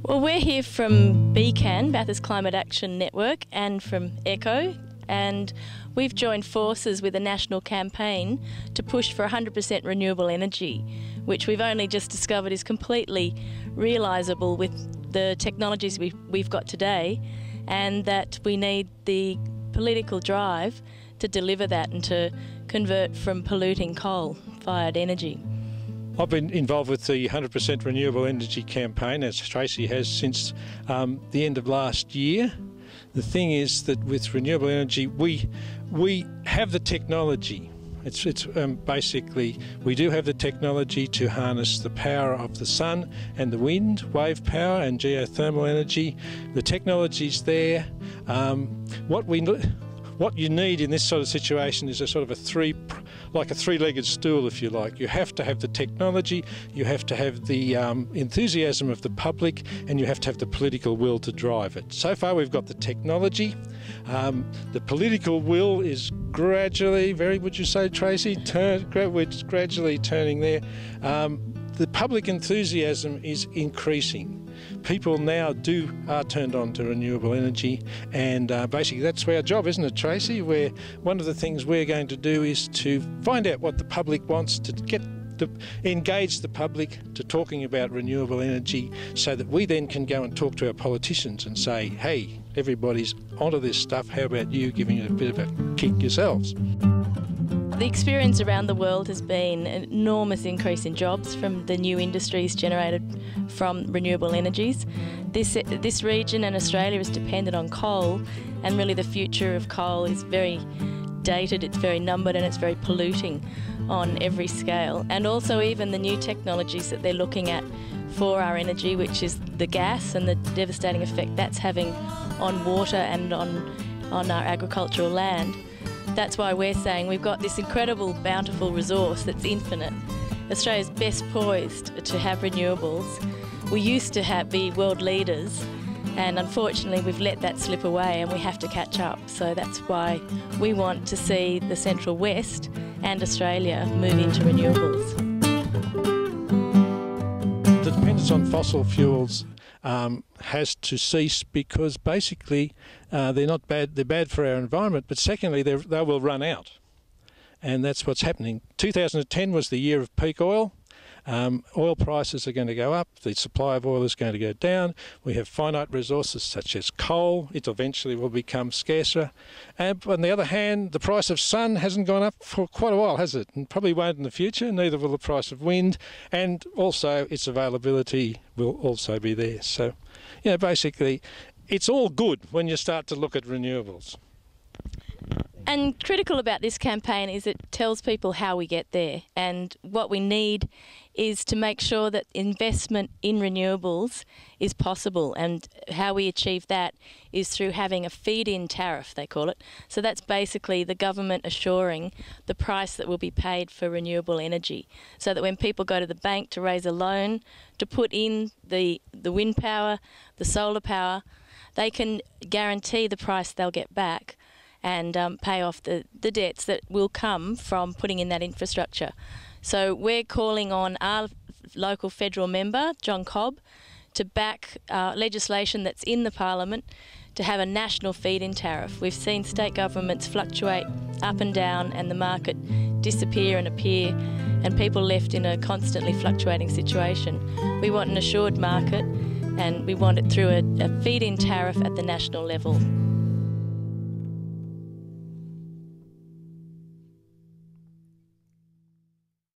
Well, we're here from BCAN, Bathurst Climate Action Network, and from ECCO, and we've joined forces with a national campaign to push for 100% renewable energy, which we've only just discovered is completely realisable with the technologies we've got today, and that we need the political drive to deliver that and to convert from polluting coal-fired energy. I've been involved with the 100% renewable energy campaign, as Tracy has, since the end of last year. The thing is that with renewable energy, we have the technology. It's basically, we do have the technology to harness the power of the sun and the wind, wave power and geothermal energy. The technology's there. What you need in this sort of situation is a sort of a three-legged stool, if you like. You have to have the technology, you have to have the enthusiasm of the public, and you have to have the political will to drive it. So far we've got the technology. The political will is gradually, would you say, Tracy, gradually turning there. The public enthusiasm is increasing. People now are turned on to renewable energy, and basically that's our job, isn't it, Tracy? Where one of the things we're going to do is to find out what the public wants, to engage the public to talking about renewable energy, so that we then can go and talk to our politicians and say, hey, everybody's onto this stuff, how about you giving it a bit of a kick yourselves? The experience around the world has been an enormous increase in jobs from the new industries generated from renewable energies. This region and Australia is dependent on coal, and really the future of coal is very dated, it's very numbered, and it's very polluting on every scale. And also even the new technologies that they're looking at for our energy, which is the gas and the devastating effect that's having on water and on our agricultural land. That's why we're saying we've got this incredible, bountiful resource that's infinite. Australia's best poised to have renewables. We used to be world leaders, and unfortunately we've let that slip away, and we have to catch up. So that's why we want to see the Central West and Australia move into renewables. The dependence on fossil fuels has to cease, because basically they're not bad. They're bad for our environment, but secondly, they will run out, and that's what's happening. 2010 was the year of peak oil. Oil prices are going to go up. The supply of oil is going to go down. We have finite resources such as coal. It eventually will become scarcer. And on the other hand, the price of sun hasn't gone up for quite a while, has it? And probably won't in the future. Neither will the price of wind. And also its availability will also be there. So, you know, basically, it's all good when you start to look at renewables. And critical about this campaign is it tells people how we get there, and what we need is to make sure that investment in renewables is possible, and how we achieve that is through having a feed-in tariff, they call it. So that's basically the government assuring the price that will be paid for renewable energy, so that when people go to the bank to raise a loan to put in the wind power, the solar power, they can guarantee the price they'll get back, and pay off the debts that will come from putting in that infrastructure. So we're calling on our local federal member, John Cobb, to back legislation that's in the Parliament to have a national feed-in tariff. We've seen state governments fluctuate up and down, and the market disappear and appear, and people left in a constantly fluctuating situation. We want an assured market, and we want it through a feed-in tariff at the national level.